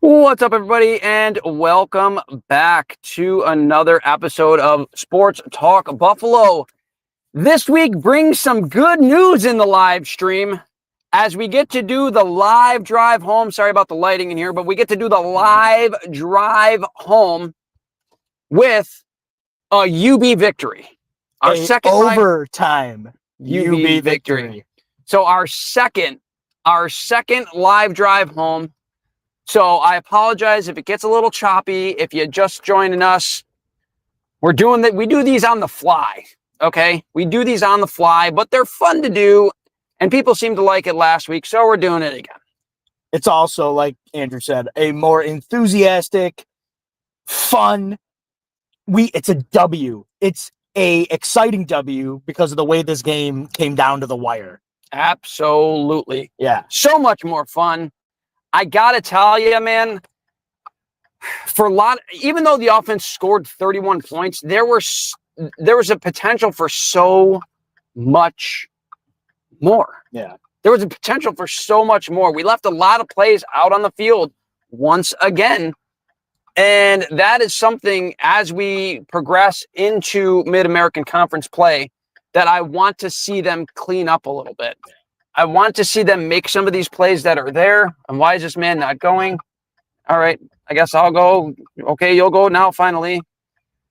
What's up, everybody, and welcome back to another episode of Sports Talk Buffalo. This week brings some good news in the live stream as we get to do the live drive home. Sorry about the lighting in here, but we get to do the live drive home with a UB victory. Our second overtime UB victory. So our second live drive home. So I apologize if it gets a little choppy. If you're just joining us, we do these on the fly. Okay. We do these on the fly, but they're fun to do. And people seem to like it last week. So we're doing it again. It's also, like Andrew said, a more enthusiastic, fun. It's a W. It's a exciting W because of the way this game came down to the wire. Absolutely. Yeah. So much more fun. I got to tell you, man, even though the offense scored 31 points, there was a potential for so much more. Yeah. There was a potential for so much more. We left a lot of plays out on the field once again. And that is something as we progress into Mid-American Conference play that I want to see them clean up a little bit. I want to see them make some of these plays that are there. And why is this man not going? All right, I guess I'll go. Okay, you'll go now, finally.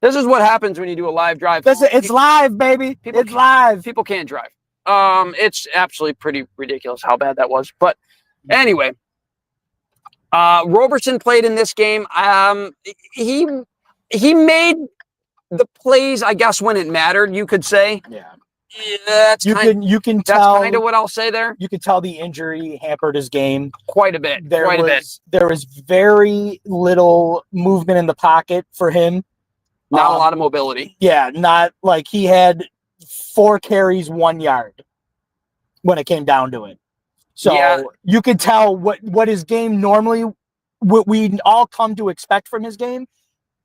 This is what happens when you do a live drive. It's live, baby. It's live. People can't drive. It's absolutely pretty ridiculous how bad that was. But anyway, Roberson played in this game. He made the plays, I guess, when it mattered, you could say. Yeah. Yeah, you can that's tell kind of what I'll say there. You can tell the injury hampered his game quite a bit. There was very little movement in the pocket for him. Not a lot of mobility. Yeah, not like he had 4 carries, 1 yard when it came down to it. So yeah. You could tell what his game normally, what we all come to expect from his game,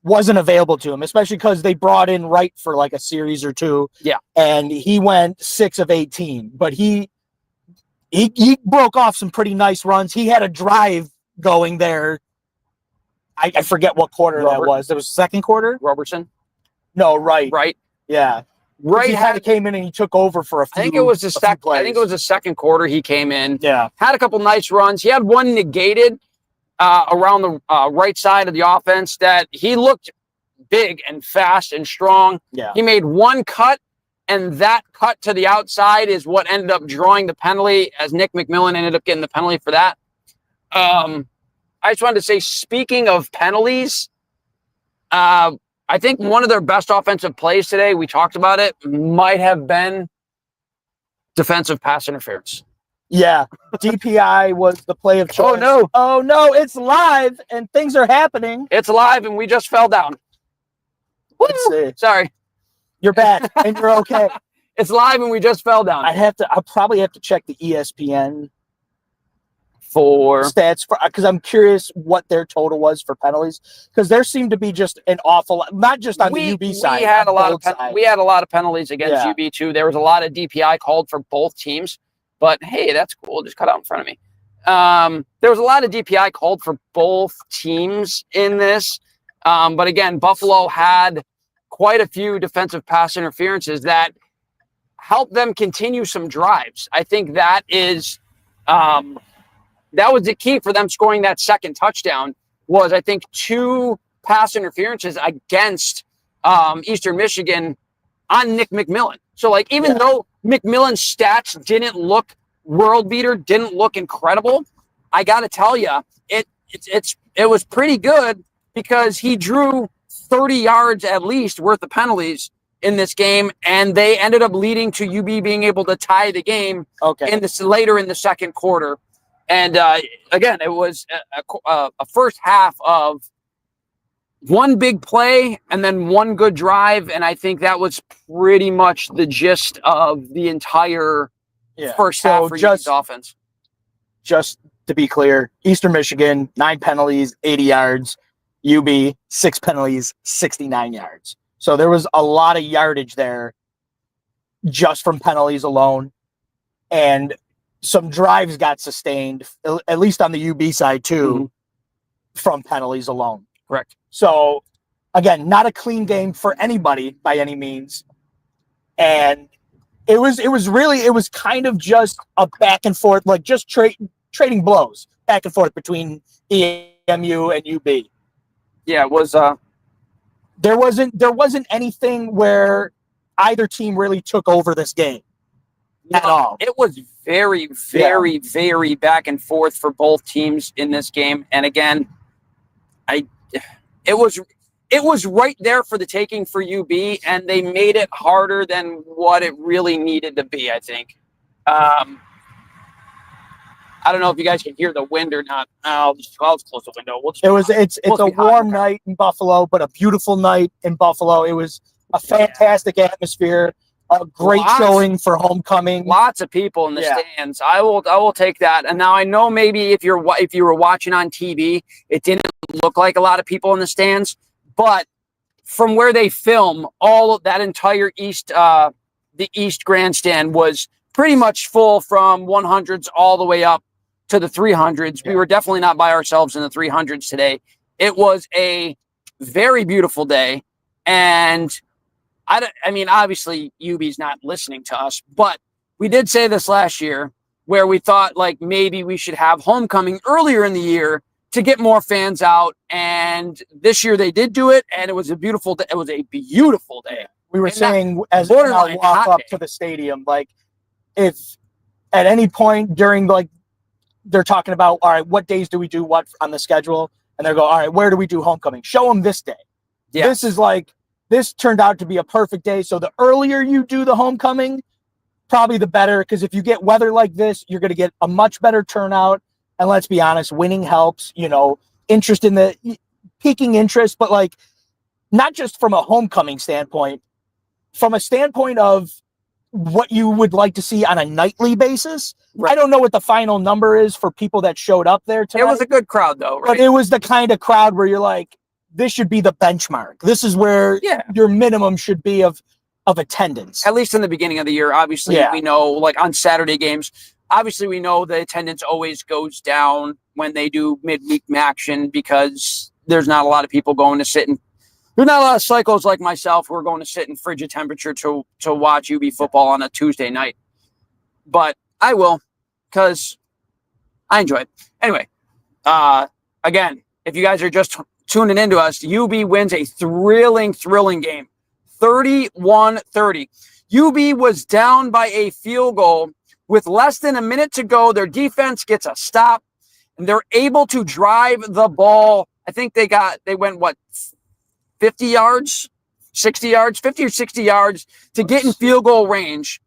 wasn't available to him, especially because they brought in Wright for like a series or two. Yeah. And he went 6 of 18, but he broke off some pretty nice runs. He had a drive going there. I forget what quarter that was. It was second quarter? Robertson? No, Wright. Right. Yeah. Right. He came in and he took over for a few. I think it was the second quarter he came in. Yeah. Had a couple nice runs. He had one negated around the right side of the offense that he looked big and fast and strong. Yeah. He made one cut, and that cut to the outside is what ended up drawing the penalty, as Nick McMillan ended up getting the penalty for that. I just wanted to say, speaking of penalties, I think one of their best offensive plays today, we talked about it, might have been defensive pass interference. Yeah, DPI was the play of choice. Oh no, it's live and things are happening. It's live and we just fell down. Let's see. Sorry. You're back and you're okay. It's live and we just fell down. I'll probably have to check the ESPN for stats because I'm curious what their total was for penalties, because there seemed to be just an awful lot, not just on the UB side. We had a lot of penalties against UB too. There was a lot of DPI called for both teams. But hey, that's cool. Just cut out in front of me. There was a lot of DPI called for both teams in this. But again, Buffalo had quite a few defensive pass interferences that helped them continue some drives. I think that was the key for them scoring that second touchdown. Was I think 2 pass interferences against Eastern Michigan on Nick McMillan. So like even though McMillan's stats didn't look world beater, didn't look incredible, I got to tell you, it was pretty good because he drew 30 yards at least worth of penalties in this game, and they ended up leading to UB being able to tie the game later in the second quarter. And again, it was a first half of one big play and then one good drive, and I think that was pretty much the gist of the entire first half for UB's offense. Just to be clear, Eastern Michigan, 9 penalties, 80 yards. UB, 6 penalties, 69 yards. So there was a lot of yardage there just from penalties alone. And some drives got sustained, at least on the UB side too. from penalties alone. Correct. So, again, not a clean game for anybody by any means. And it was kind of just a back and forth, like just trading blows back and forth between EMU and UB. Yeah, it was. There wasn't anything where either team really took over this game at all. It was very, very, very back and forth for both teams in this game. And again, it was right there for the taking for UB, and they made it harder than what it really needed to be, I think. I don't know if you guys can hear the wind or not. I'll close the window. It's a warm night in Buffalo, but a beautiful night in Buffalo. It was a fantastic atmosphere, a great showing for homecoming. Lots of people in the stands. I will take that. And now I know maybe if you were watching on TV, it didn't look like a lot of people in the stands, but from where they film, all of that entire the East grandstand was pretty much full from 100s all the way up to the 300s. We were definitely not by ourselves in the 300s today. It was a very beautiful day. And I mean, obviously UB's not listening to us, but we did say this last year where we thought like maybe we should have homecoming earlier in the year to get more fans out. And this year they did do it, and it was a beautiful day. It was a beautiful day. We were saying as we walk up to the stadium, like if at any point during like they're talking about, all right, what days do we do what on the schedule? And they go, all right, where do we do homecoming? Show them this day. Yeah. This turned out to be a perfect day. So the earlier you do the homecoming, probably the better. Because if you get weather like this, you're going to get a much better turnout. And let's be honest, winning helps, interest in piquing interest, but like not just from a homecoming standpoint, from a standpoint of what you would like to see on a nightly basis. Right. I don't know what the final number is for people that showed up there tonight. It was a good crowd though, right? But it was the kind of crowd where you're like, this should be the benchmark. This is where your minimum should be of attendance. At least in the beginning of the year. Obviously, we know like on Saturday games, obviously we know the attendance always goes down when they do midweek action because there's not a lot of people going to sit in. There's not a lot of psychos like myself who are going to sit in frigid temperature to watch UB football on a Tuesday night. But I will, because I enjoy it. Anyway, again, if you guys are just tuning into us, UB wins a thrilling game. 31-30. UB was down by a field goal with less than a minute to go. Their defense gets a stop, and they're able to drive the ball. I think they went, 50 yards, 60 yards, 50 or 60 yards to get in field goal range.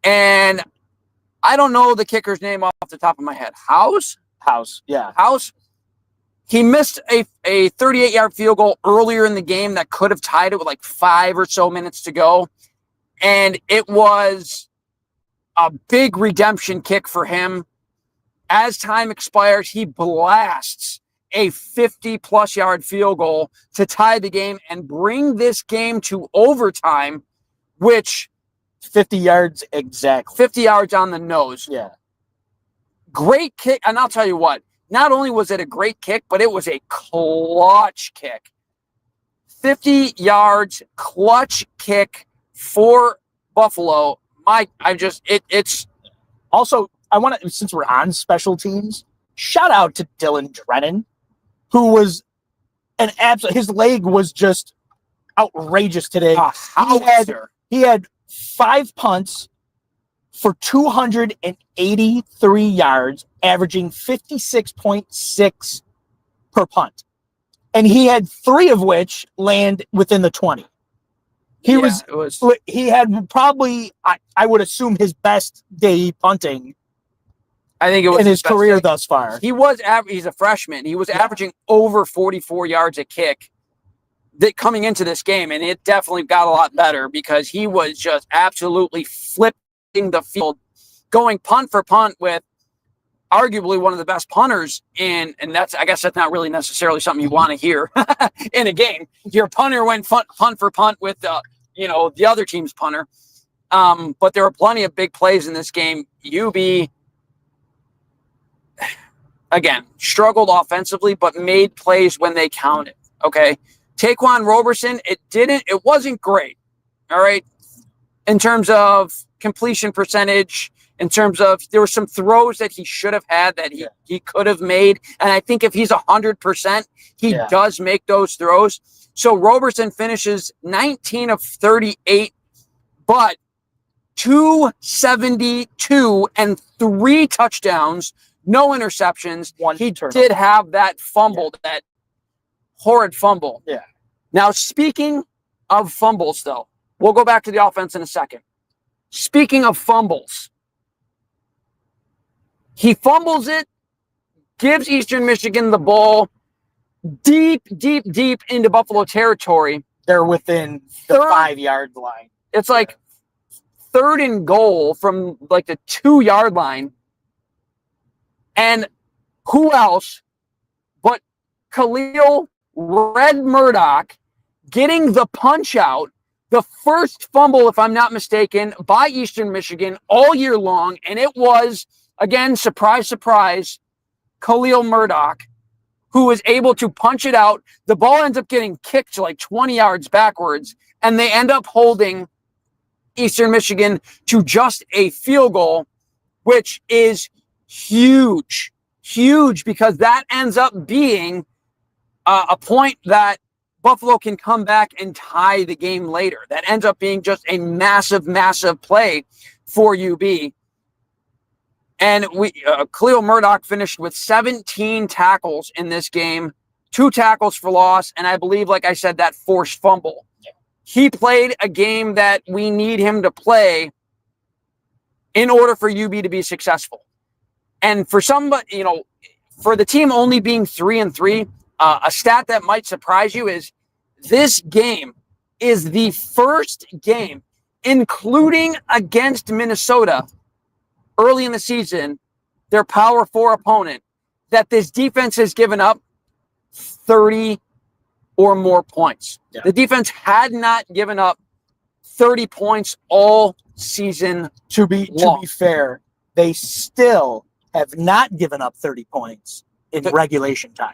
And I don't know the kicker's name off the top of my head. House. He missed a 38-yard field goal earlier in the game that could have tied it with like 5 or so minutes to go. And it was a big redemption kick for him. As time expires, he blasts a 50-plus yard field goal to tie the game and bring this game to overtime, which 50 yards exactly. 50 yards on the nose. Yeah. Great kick. And I'll tell you what, not only was it a great kick, but it was a clutch kick. 50 yards, clutch kick for Buffalo. It's also, I want to, since we're on special teams, shout out to Dylan Drennan, who was an absolute, his leg was just outrageous today. He had 5 punts for 283 yards, averaging 56.6 per punt. And he had 3 of which land within the 20. He had probably, I would assume, his best day punting. I think it was in his career thus far. He's a freshman. He was averaging over 44 yards a kick coming into this game, and it definitely got a lot better because he was just absolutely flipping the field, going punt for punt with arguably one of the best punters and I guess that's not really necessarily something you want to hear in a game. Your punter went punt for punt with the other team's punter. But there were plenty of big plays in this game. UB, again, struggled offensively, but made plays when they counted. Okay. Taquan Roberson, it wasn't great. All right. In terms of completion percentage, in terms of there were some throws that he should have had that he could have made. And I think if he's 100%, he does make those throws. So Roberson finishes 19 of 38, but 272 and 3 touchdowns, no interceptions. He did have that fumble, that horrid fumble. Yeah. Now, speaking of fumbles, though, we'll go back to the offense in a second. Speaking of fumbles, he fumbles it, gives Eastern Michigan the ball deep into Buffalo territory. They're within the 5-yard line. It's like 3rd and goal from like the 2-yard line. And who else but Khalil Red Murdoch getting the punch out, the first fumble, if I'm not mistaken, by Eastern Michigan all year long. And it was, again, surprise, surprise, Khalil Murdoch, who was able to punch it out. The ball ends up getting kicked to like 20 yards backwards, and they end up holding Eastern Michigan to just a field goal, which is huge because that ends up being a point that Buffalo can come back and tie the game later. That ends up being just a massive play for UB. And Khalil Murdoch finished with 17 tackles in this game, 2 tackles for loss, and I believe, like I said, that forced fumble. Yeah. He played a game that we need him to play in order for UB to be successful. And for somebody, for the team only being 3-3, a stat that might surprise you is this game is the first game, including against Minnesota early in the season, their Power 4 opponent, that this defense has given up 30 or more points. Yeah. The defense had not given up 30 points all season. To be fair, they still have not given up 30 points in regulation time.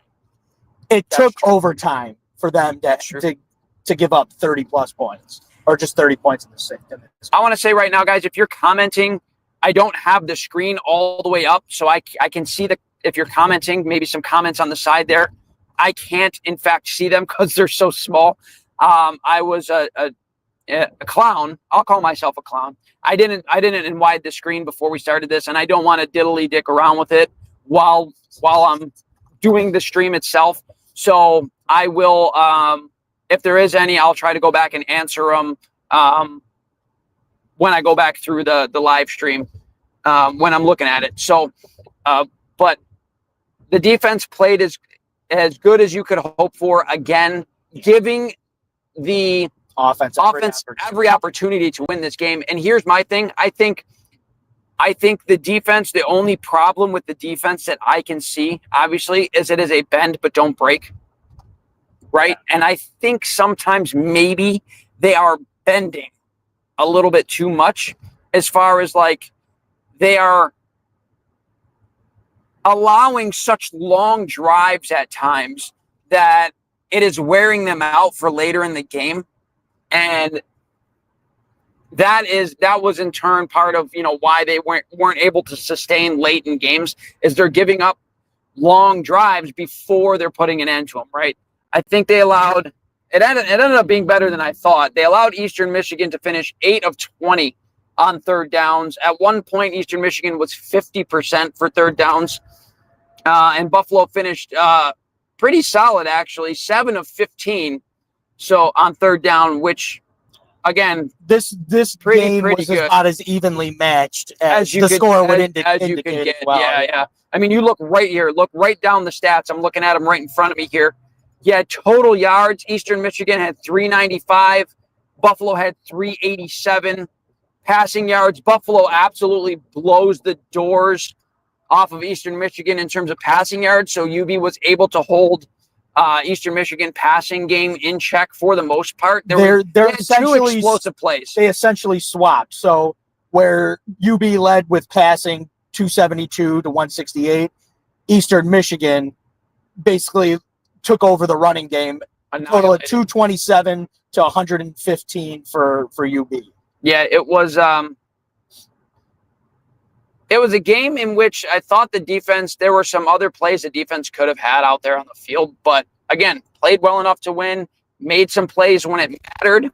It took overtime for them to give up 30 plus points, or just 30 points in the sixth. I want to say right now, guys, if you're commenting, I don't have the screen all the way up, so I can see if you're commenting, maybe some comments on the side there. I can't, in fact, see them because they're so small. I was a clown. I'll call myself a clown. I didn't widen the screen before we started this, and I don't want to diddly dick around with it while I'm doing the stream itself. So I will, if there is any, I'll try to go back and answer them when I go back through the live stream when I'm looking at it. So, but the defense played as good as you could hope for. Again, giving the offense every opportunity to win this game. And here's my thing. I think the defense, the only problem with the defense that I can see, obviously, is it is a bend but don't break. Right? Yeah. And I think sometimes maybe they are bending a little bit too much, as far as like they are allowing such long drives at times that it is wearing them out for later in the game. And that was in turn part of, why they weren't able to sustain late in games, is they're giving up long drives before they're putting an end to them, right? I think they allowed it ended up being better than I thought. They allowed Eastern Michigan to finish 8 of 20 on third downs. At one point, Eastern Michigan was 50% for third downs. And Buffalo finished pretty solid, actually, 7 of 15. So on third down, which, again, this game was about as evenly matched as the score would indicate as well. Yeah. I mean, you look right here. Look right down the stats. I'm looking at them right in front of me here. Yeah, total yards, Eastern Michigan had 395. Buffalo had 387. Passing yards, Buffalo absolutely blows the doors off of Eastern Michigan in terms of passing yards. So UB was able to hold Eastern Michigan passing game in check for the most part. They're essentially 2 explosive plays. They essentially swapped. So where UB led with passing 272 to 168, Eastern Michigan basically took over the running game. A total of 227 to 115 for UB. Yeah, it was a game in which I thought the defense, there were some other plays the defense could have had out there on the field, but again, played well enough to win, made some plays when it mattered.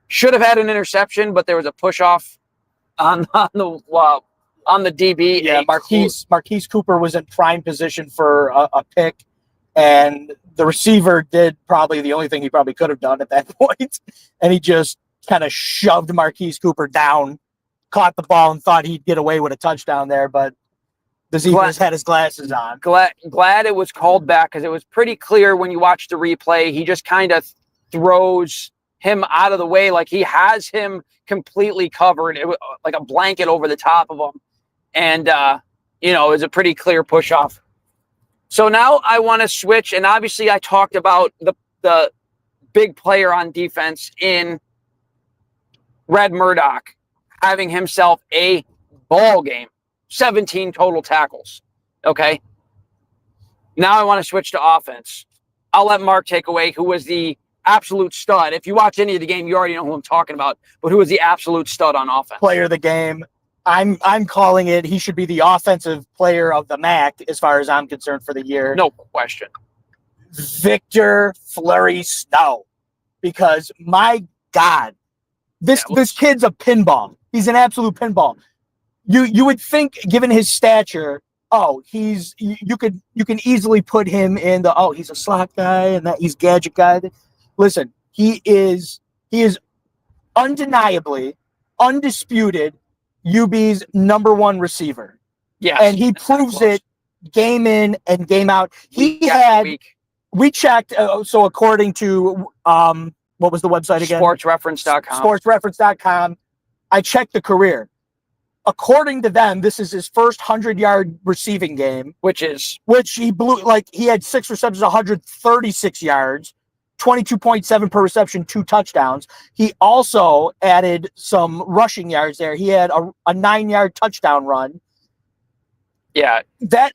Should have had an interception, but there was a push off on the DB. Yeah, Marquise Cooper was in prime position for a pick, and the receiver did probably the only thing he probably could have done at that point, and he just kind of shoved Marquise Cooper down, caught the ball, and thought he'd get away with a touchdown there, but the Zebras had his glasses on. Glad it was called back, because it was pretty clear when you watch the replay. He just kind of throws him out of the way, like he has him completely covered, it was like a blanket over the top of him, and it was a pretty clear push off. So now I want to switch, and obviously I talked about the big player on defense in Red Murdoch having himself a ball game, 17 total tackles. Okay. Now I want to switch to offense. I'll let Mark take away who was the absolute stud. If you watch any of the game, you already know who I'm talking about, but who was the absolute stud on offense? Player of the game. I'm calling it. He should be the offensive player of the MAC as far as I'm concerned for the year. No question. Victor Flurry Snow. Because my God, this kid's a pinball. He's an absolute pinball. You would think, given his stature, you can easily put him in the he's a slot guy and that he's gadget guy. Listen, he is undeniably, undisputed UB's number one receiver. Yeah, and he proves it game in and game out. We checked. So according to what was the website again? Sportsreference.com. Sportsreference.com. I checked the career. According to them, this is his first 100-yard receiving game, which he blew. Like, he had 6 receptions, 136 yards, 22.7 per reception, 2 touchdowns. He also added some rushing yards there. He had a 9-yard touchdown run. Yeah, that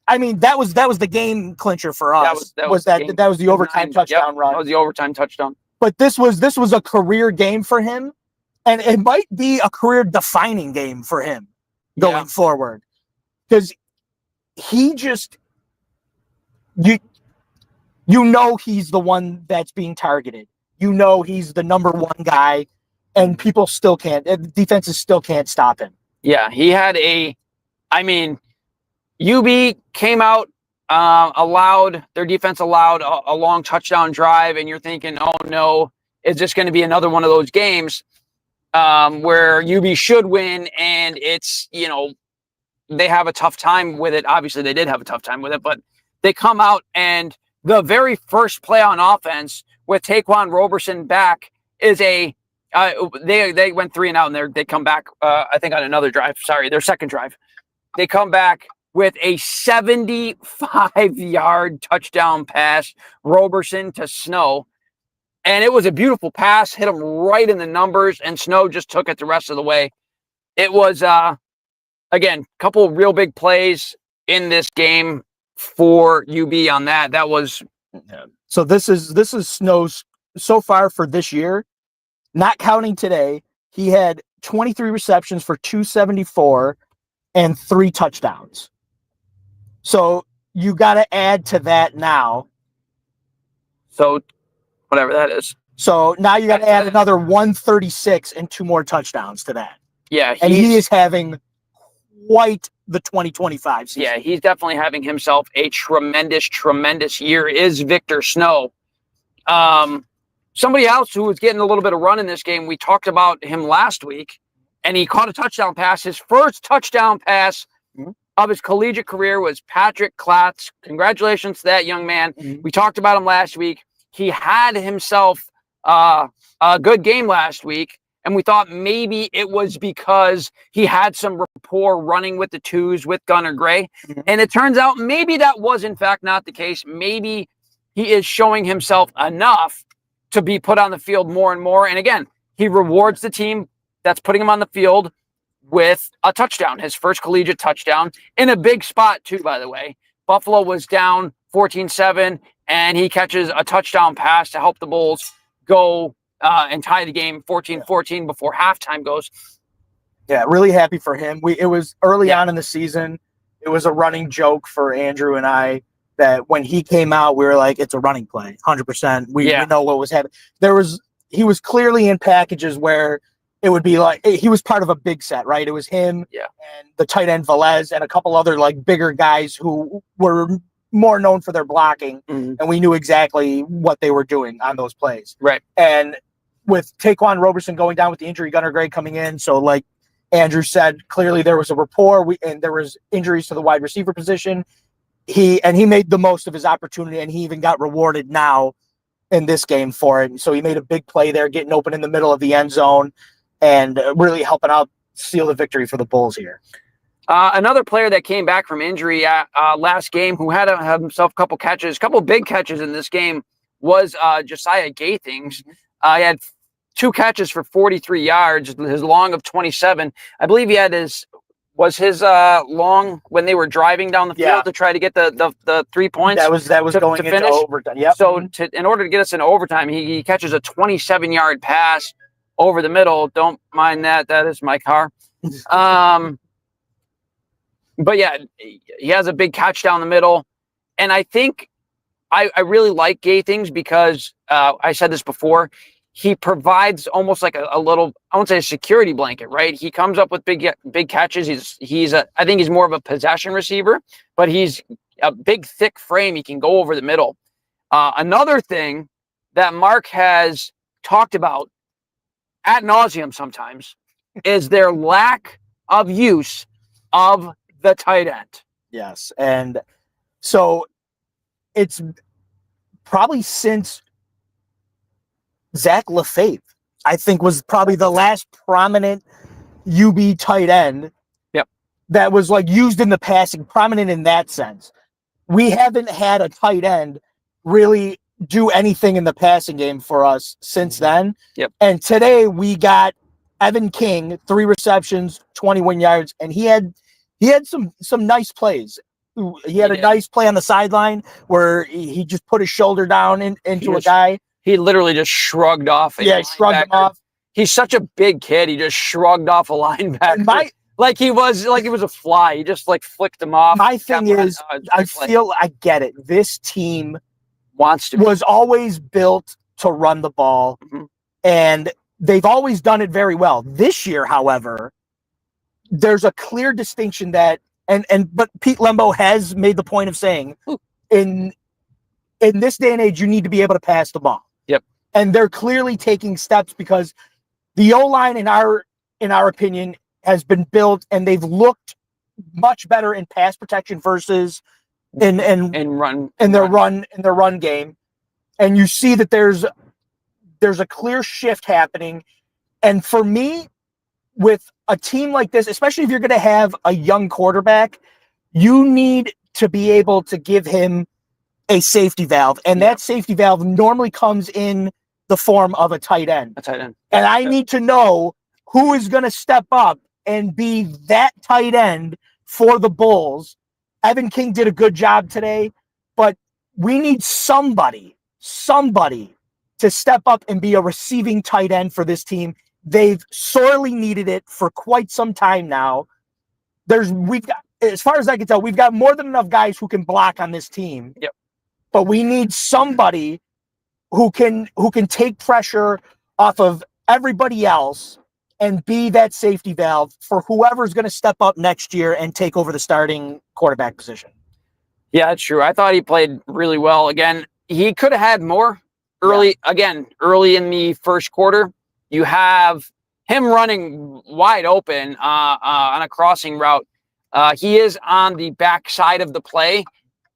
was the game clincher for us. That was the overtime touchdown run. That was the overtime touchdown. But this was a career game for him, and it might be a career defining game for him going forward, because he just he's the one that's being targeted. He's the number one guy, and defenses still can't stop him. Yeah, he had UB came out, their defense allowed a long touchdown drive, and you're thinking, oh no, is this going to be another one of those games where UB should win, and it's, they have a tough time with it. Obviously, they did have a tough time with it, but they come out, and the very first play on offense with Taquan Roberson back is they went 3 and out, and they come back, I think on another drive. Sorry, their second drive. They come back with a 75-yard touchdown pass, Roberson to Snow. And it was a beautiful pass, hit him right in the numbers, and Snow just took it the rest of the way. It was, again, a couple of real big plays in this game for UB on that. That was... So this is Snow's, so far for this year, not counting today, he had 23 receptions for 274 and 3 touchdowns. So you got to add to that now. So whatever that is. So now you got to add another 136 and 2 more touchdowns to that. Yeah. And he is having quite the 2025 season. Yeah, he's definitely having himself a tremendous, tremendous year, is Victor Snow. Somebody else who was getting a little bit of run in this game, we talked about him last week, and he caught a touchdown pass. His first touchdown pass of his collegiate career was Patrick Klatz. Congratulations to that young man. We talked about him last week. He had himself a good game last week, and we thought maybe it was because he had some rapport running with the twos with Gunnar Gray. And it turns out maybe that was, in fact, not the case. Maybe he is showing himself enough to be put on the field more and more. And again, he rewards the team that's putting him on the field with a touchdown, his first collegiate touchdown, in a big spot too, by the way. Buffalo was down 14-7, and he catches a touchdown pass to help the Bulls go and tie the game 14-14 before halftime goes. Yeah, really happy for him. It was early on in the season. It was a running joke for Andrew and I that when he came out, we were like, it's a running play, 100%. We know what was happening. He was clearly in packages where it would be like he was part of a big set, right? It was him and the tight end Velez and a couple other like bigger guys who were more known for their blocking, and we knew exactly what they were doing on those plays. Right. And with Taquan Roberson going down with the injury, Gunnar Gray coming in, so like Andrew said, clearly there was a rapport, and there was injuries to the wide receiver position. He made the most of his opportunity, and he even got rewarded now in this game for it. And so he made a big play there, getting open in the middle of the end zone and really helping out seal the victory for the Bulls here. Another player that came back from injury last game who had himself a couple big catches in this game was Josiah Gathings. He had 2 catches for 43 yards, his long of 27. I believe he had his long when they were driving down the field to try to get the 3 points. That was going into overtime. Yep. So in order to get us into overtime, he catches a 27-yard pass over the middle. Don't mind that. That is my car. But yeah, he has a big catch down the middle. And I think I really like Gathings because I said this before. He provides almost like a little, I won't say a security blanket, right? He comes up with big catches. I think he's more of a possession receiver, but he's a big, thick frame. He can go over the middle. Another thing that Mark has talked about ad nauseum sometimes is their lack of use of the tight end. Yes. And so it's probably since Zach LaFave, I think, was probably the last prominent UB tight end that was like used in the passing, prominent in that sense. We haven't had a tight end really do anything in the passing game for us since then. Yep. And today we got Evan King, 3 receptions, 21 yards, and he had some nice plays. He had a nice play on the sideline where he just put his shoulder down into a guy. He literally just shrugged off. Shrugged him off. He's such a big kid. He just shrugged off a linebacker. Like he was a fly. He just like flicked him off. My thing is, I get it. This team was always built to run the ball, and they've always done it very well. This year, however, there's a clear distinction that, but Pete Lembo has made the point of saying, in this day and age, you need to be able to pass the ball. Yep. And they're clearly taking steps because the O-line, in our opinion, has been built, and they've looked much better in pass protection versus in their run game. And you see that there's a clear shift happening. And for me, with a team like this, especially if you're going to have a young quarterback, you need to be able to give him a safety valve. And that safety valve normally comes in the form of a tight end. And I need to know who is going to step up and be that tight end for the Bulls. Evan King did a good job today, but we need somebody to step up and be a receiving tight end for this team. They've sorely needed it for quite some time now. We've got, as far as I can tell, we've got more than enough guys who can block on this team. Yep. But we need somebody who can take pressure off of everybody else and be that safety valve for whoever's going to step up next year and take over the starting quarterback position. Yeah, that's true. I thought he played really well. Again, he could have had more early in the first quarter. You have him running wide open on a crossing route. He is on the back side of the play,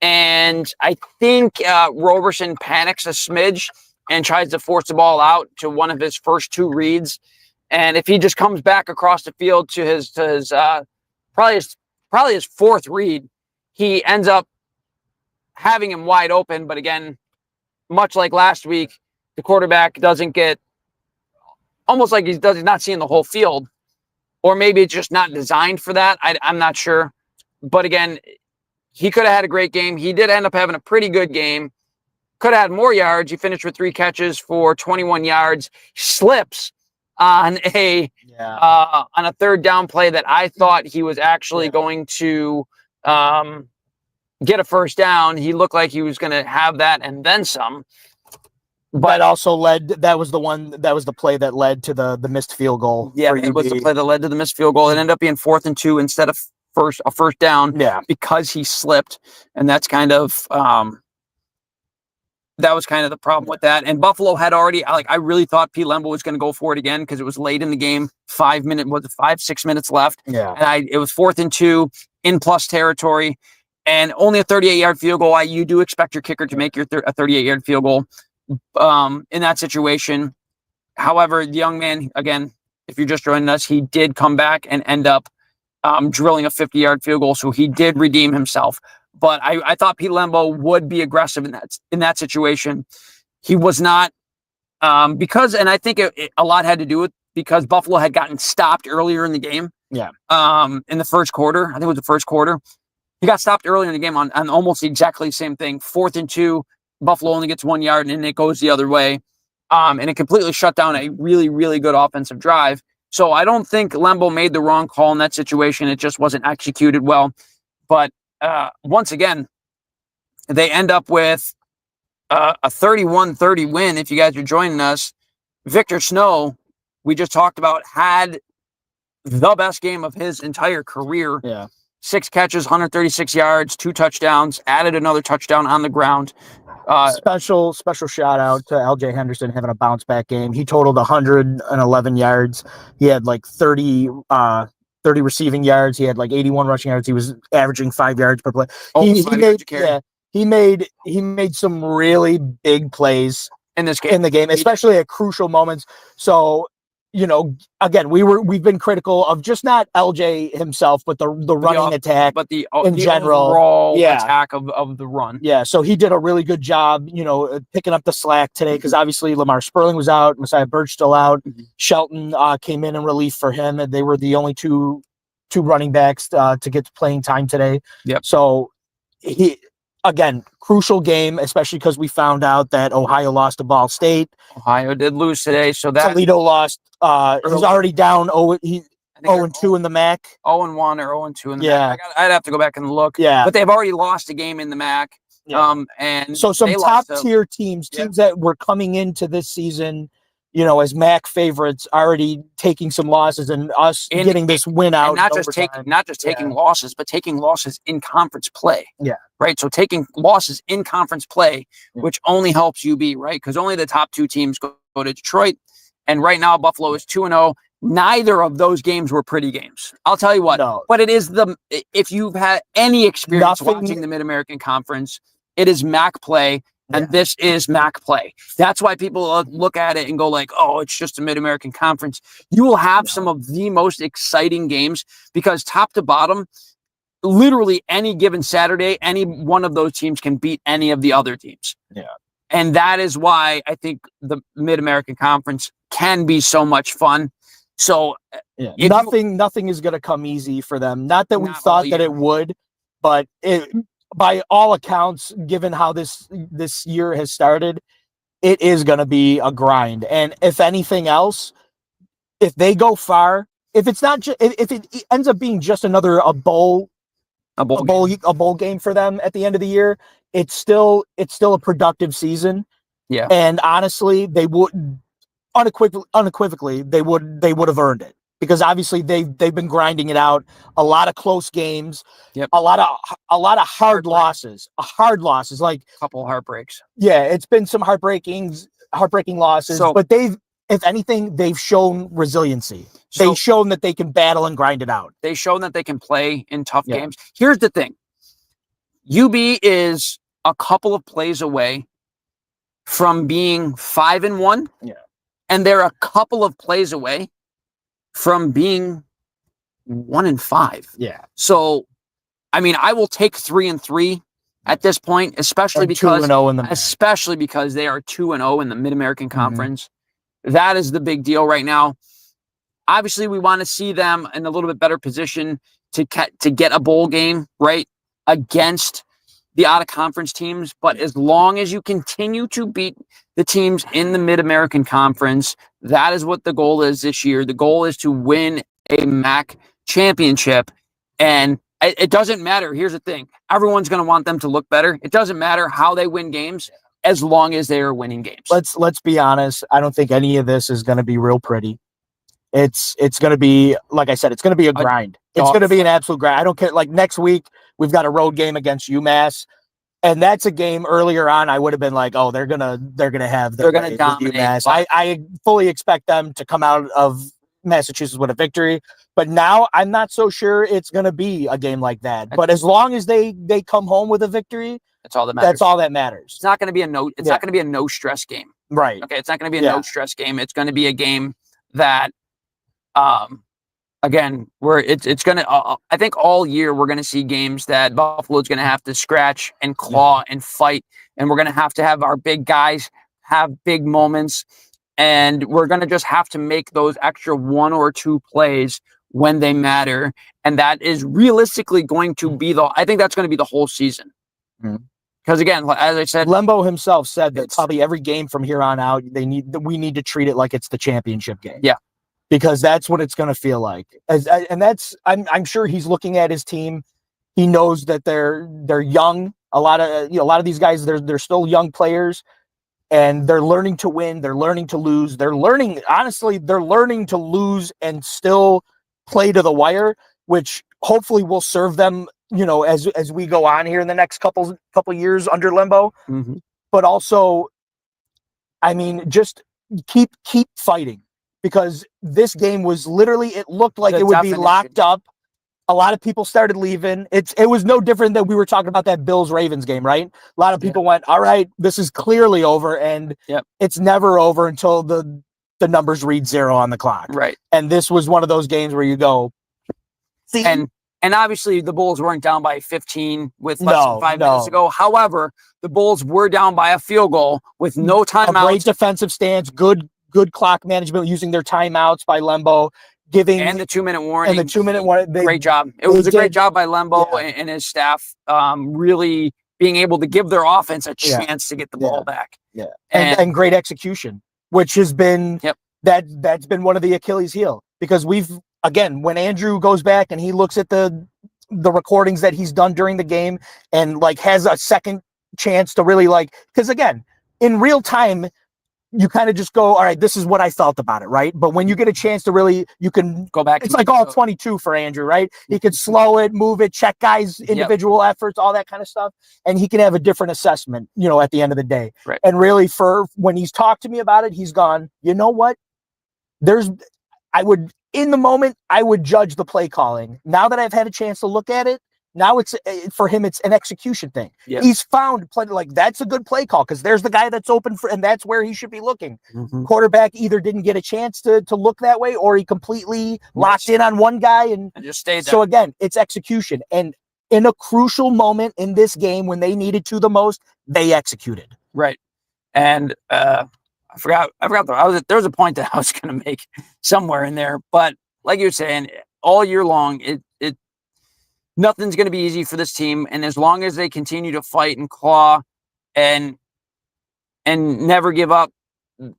and I think Roberson panics a smidge and tries to force the ball out to one of his first 2 reads. And if he just comes back across the field to his probably his 4th read, he ends up having him wide open. But again, much like last week, the quarterback doesn't get, almost like he's not seeing the whole field, or maybe it's just not designed for that. I'm not sure. But again, he could have had a great game. He did end up having a pretty good game. Could have had more yards. He finished with 3 catches for 21 yards. Slips on a 3rd down play that I thought he was actually going to get a 1st down. He looked like he was going to have that and then some. But also that was the play that led to the missed field goal. Yeah, it was the play that led to the missed field goal. It ended up being 4th and 2 instead of a first down. Yeah, because he slipped, and that's kind of that was kind of the problem with that. And Buffalo had already, I really thought Pete Lembo was going to go for it again because it was late in the game. 6 minutes left. Yeah, and it was 4th and 2 in plus territory, and only a 38-yard field goal. You do expect your kicker to make a 38-yard field goal in that situation. However, the young man, again, if you're just joining us, he did come back and end up drilling a 50-yard field goal, so he did redeem himself. But I thought Pete Lembo would be aggressive in that situation. He was not, because, and I think a lot had to do with because Buffalo had gotten stopped earlier in the game. Yeah. In the first quarter, I think it was the first quarter. He got stopped earlier in the game on almost exactly the same thing. 4th and 2, Buffalo only gets 1 yard, and it goes the other way. And it completely shut down a really, really good offensive drive. So I don't think Lembo made the wrong call in that situation. It just wasn't executed well. But once again, they end up with a 31-30 win. If you guys are joining us, Victor Snow, we just talked about, had the best game of his entire career. Yeah. 6 catches, 136 yards, 2 touchdowns, added another touchdown on the ground. Special shout out to LJ Henderson having a bounce back game. He totaled 111 yards. He had 30 receiving yards. He had 81 rushing yards. He was averaging 5 yards per play. He made some really big plays in this game, in the game, especially at crucial moments. So, again, we've been critical of just not LJ himself, but the running attack, but the general overall attack of the run. Yeah, so he did a really good job, picking up the slack today, because obviously Lamar Sperling was out, Messiah Birch still out, Shelton came in relief for him, and they were the only two running backs to get playing time today. Yep. So again, crucial game, especially because we found out that Ohio lost to Ball State. Ohio did lose today, so that Toledo lost. He's already down 0-2 in the MAC. 0-1 or 0-2 in the MAC. I'd have to go back and look. Yeah, but they've already lost a game in the MAC. Yeah. And so some top tier teams that were coming into this season, as MAC favorites, already taking some losses, and us getting this win out. And not just taking losses, but taking losses in conference play. Yeah. Right. So taking losses in conference play, which only helps UB, right? Because only the top 2 teams go to Detroit. And right now, Buffalo is 2-0. Neither of those games were pretty games. I'll tell you what. No. But it is if you've had any experience watching the Mid-American Conference, it is MAC play. And this is MAC play. That's why people look at it and go oh, it's just a Mid-American Conference. You will have some of the most exciting games because top to bottom, literally any given Saturday, any one of those teams can beat any of the other teams. Yeah. And that is why I think the Mid-American Conference can be so much fun. So nothing is going to come easy for them. Not that we thought that it would, but by all accounts, given how this year has started, it is going to be a grind. And if anything else, if they go far, if it's not if it ends up being just another a bowl game for them at the end of the year, it's still a productive season. Yeah. And honestly, they would unequivocally they would have earned it. Because obviously they've been grinding it out, a lot of close games, a lot of hard losses, like a couple heartbreaks. Yeah, it's been some heartbreaking losses, but if anything, they've shown resiliency. They've shown that they can battle and grind it out. They've shown that they can play in tough games. Here's the thing: UB is a couple of plays away from being 5-1, and they're a couple of plays away from being 1-5. Yeah. So, I mean, I will take 3-3 at this point, especially because 2-0 in they are 2-0 in the Mid-American Conference. That is the big deal right now. Obviously, we want to see them in a little bit better position to get a bowl game, right? against the out of conference teams, but as long as you continue to beat the teams in the Mid-American Conference, that is what the goal is this year. The goal is to win a MAC championship, and it doesn't matter. Here's the thing. Everyone's going to want them to look better. It doesn't matter how they win games as long as they are winning games. Let's be honest. I don't think any of this is going to be real pretty. It's going to be, like I said, it's going to be a grind. It's going to be an absolute grind. I don't care. Like next week, we've got a road game against UMass, and that's a game earlier on. I would have been like, oh, they're gonna dominate UMass. I fully expect them to come out of Massachusetts with a victory, but now I'm not so sure it's going to be a game like that. But as long as they come home with a victory, that's all that matters. That's all that matters. It's not going to be a no. It's not going to be a no stress game, right? Okay, it's not going to be a no stress game. It's going to be a game that, again, where it's going to. I think all year we're going to see games that Buffalo's going to have to scratch and claw and fight, and we're going to have our big guys have big moments, and we're going to just have to make those extra 1 or 2 plays when they matter, and that is realistically going to be I think that's going to be the whole season. Because again, as I said, Lembo himself said that probably every game from here on out, we need to treat it like it's the championship game. Yeah, because that's what it's going to feel like. I'm sure he's looking at his team. He knows that they're young. A lot of these guys, they're still young players, and they're learning to win. They're learning to lose. They're learning to lose and still play to the wire, which hopefully will serve them, as we go on here in the next couple years under Lembo. Mm-hmm. But also, I mean, just keep fighting, because this game was literally, it looked like it would be locked up. A lot of people started leaving. It was no different than we were talking about that Bills-Ravens game, right? A lot of people went, all right, this is clearly over, and it's never over until the numbers read 0 on the clock. Right. And this was one of those games where you go, see? And obviously the Bulls weren't down by 15 with less than 5 minutes to go. However, the Bulls were down by a field goal with no timeouts. A great defensive stance, good clock management, using their timeouts by Lembo, and the 2-minute warning. And the 2-minute warning. Great job. It was a great job by Lembo and his staff, really being able to give their offense a chance to get the ball back. Yeah. And great execution, which has been that's been one of the Achilles heel, because again, when Andrew goes back and he looks at the recordings that he's done during the game and has a second chance to really because again, in real time, you kind of just go, all right, this is what I felt about it, right? But when you get a chance to really, you can go back. It's like all 22 for Andrew, right? He could slow it, move it, check guys' individual efforts, all that kind of stuff. And he can have a different assessment, at the end of the day. Right. And really, when he's talked to me about it, he's gone, you know what? In the moment, I would judge the play calling. Now that I've had a chance to look at it, now for him, it's an execution thing. Yep. He's found that's a good play call, because there's the guy that's open and that's where he should be looking. Mm-hmm. Quarterback either didn't get a chance to look that way, or he completely locked in on one guy and just stayed there. So again, it's execution. And in a crucial moment in this game when they needed to the most, they executed. Right. And I forgot there was a point that I was going to make somewhere in there, but like you were saying, all year long, nothing's going to be easy for this team. And as long as they continue to fight and claw and never give up,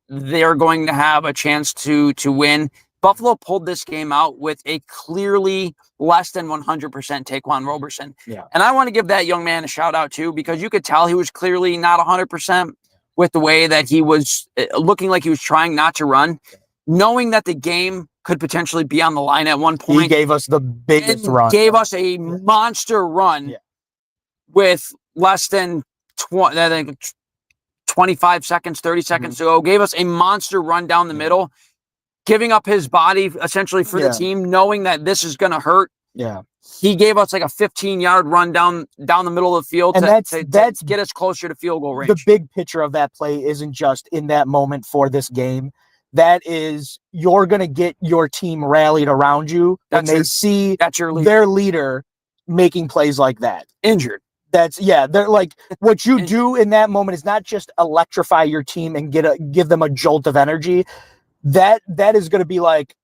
they're going to have a chance to win. Buffalo pulled this game out with a clearly less than 100% Taquan Roberson. Yeah. And I want to give that young man a shout out too, because you could tell he was clearly not 100% with the way that he was looking like he was trying not to run, knowing that the game could potentially be on the line at one point. He gave us the biggest run. Gave us a monster run with less than 25 seconds, 30 seconds to go. Gave us a monster run down the middle, giving up his body essentially for the team, knowing that this is going to hurt. Yeah. He gave us like a 15-yard run down the middle of the field, and to get us closer to field goal range. The big picture of that play isn't just in that moment for this game. That is, you're going to get your team rallied around you when they see their leader making plays like that. Injured. They're like, what you do in that moment is not just electrify your team and give them a jolt of energy. That is going to be like,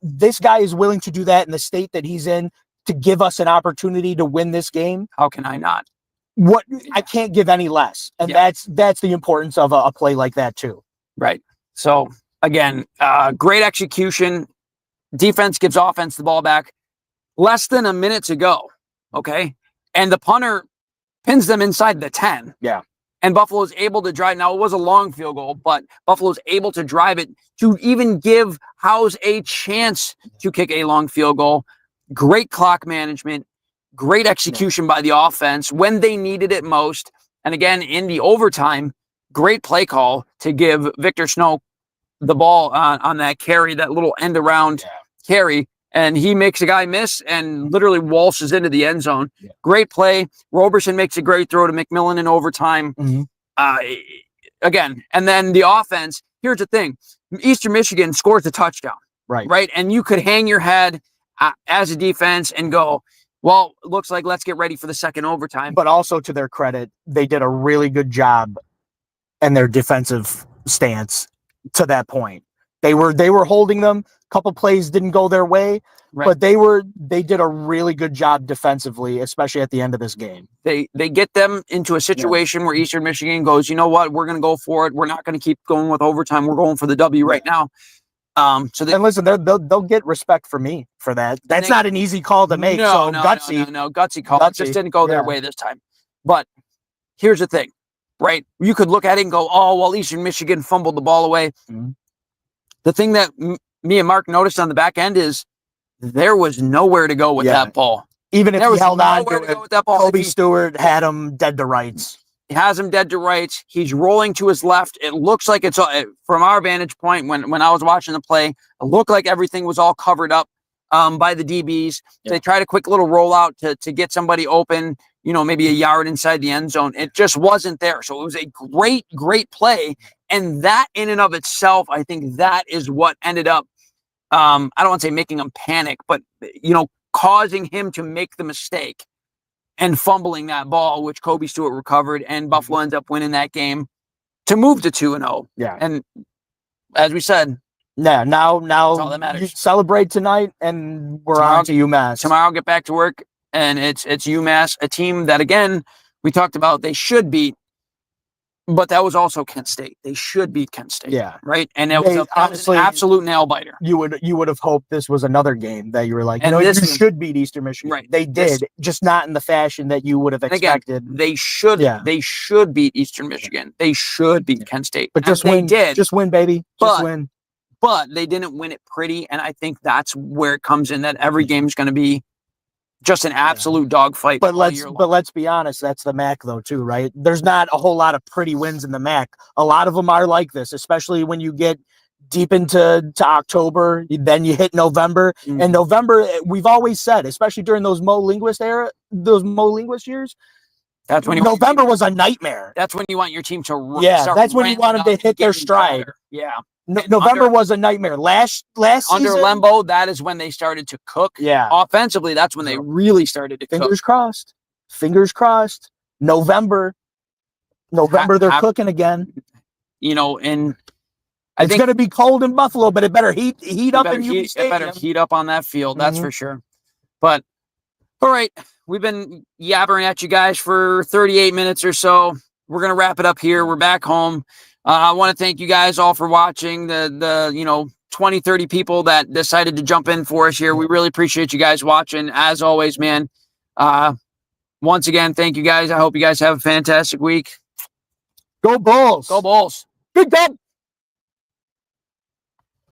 this guy is willing to do that in the state that he's in. to give us an opportunity to win this game, How can I not? what I can't give any less. And Yeah. that's the importance of a play like that too. Right. So again, great execution. Defense gives offense the ball back. Less than a minute to go. Okay. And the punter pins them inside the 10. Yeah. And Buffalo is able to drive. Now, it was a long field goal, but Buffalo is able to drive it to even give Howes a chance to kick a long field goal. Great clock management, great execution by the offense when they needed it most. And again, in the overtime, great play call to give Victor Snow the ball on that carry, that little end around carry. And he makes a guy miss and literally waltzes into the end zone. Yeah. Great play. Roberson makes a great throw to McMillan in overtime. Mm-hmm. Again, and then the offense, here's the thing. Eastern Michigan scores a touchdown, right? And you could hang your head as a defense and go, well, looks like let's get ready for the second overtime. But also, to their credit, they did a really good job in their defensive stance to that point. They were holding them. A couple plays didn't go their way, but they did a really good job defensively, especially at the end of this game. They get them into a situation where Eastern Michigan goes, you know what, we're going to go for it. We're not going to keep going with overtime. We're going for the W right now. And listen, they'll get respect for me for that. That's not an easy call to make. Gutsy call. It just didn't go their way this time. But here's the thing, right? You could look at it and go, oh, well, Eastern Michigan fumbled the ball away. Mm-hmm. The thing that me and Mark noticed on the back end is there was nowhere to go with that ball. Even if he held on to go with that ball. Kobe Stewart had him dead to rights. He has him dead to rights. He's rolling to his left. It looks like it's from our vantage point when I was watching the play, it looked like everything was all covered up by the DBs. They tried a quick little rollout to get somebody open, maybe a yard inside the end zone. It just wasn't there. So it was a great, great play. And that in and of itself, I think that is what ended up, I don't want to say making him panic, but, causing him to make the mistake and fumbling that ball, which Kobe Stewart recovered, and Buffalo ends up winning that game to move to 2-0. Yeah. And as we said, now all that matters. You celebrate tonight, and we're on to UMass. Tomorrow I'll get back to work, and it's UMass, a team that, again, we talked about they should beat, but that was also Kent State. They should beat Kent State. Yeah. Right? And that was honestly an absolute nail biter. You would have hoped this was another game that you were like, you should beat Eastern Michigan. Right. They did, just not in the fashion that you would have expected. Again, they should beat Eastern Michigan. They should beat Kent State. But just win. Just win, baby. Just win. But they didn't win it pretty, and I think that's where it comes in, that every game is going to be just an absolute dogfight. But let's be honest, that's the MAC though too, right? There's not a whole lot of pretty wins in the MAC. A lot of them are like this, especially when you get deep into October, then you hit November. And November, we've always said, especially during those Mo Linguist years, that's when November was a nightmare. That's when you want your team to that's when you want them to hit their stride. Yeah. November was a nightmare. Last under season, Lembo, that is when they started to cook. Yeah. Offensively, that's when they really started to cook. Fingers crossed. November, they're cooking again. And it's going to be cold in Buffalo, but it better heat up in UB Stadium. It better heat up on that field, that's for sure. But, all right, we've been yabbering at you guys for 38 minutes or so. We're going to wrap it up here. We're back home. I want to thank you guys all for watching, the 20, 30 people that decided to jump in for us here. We really appreciate you guys watching. As always, man, once again, thank you guys. I hope you guys have a fantastic week. Go Bulls. Go Bulls. Big Ben.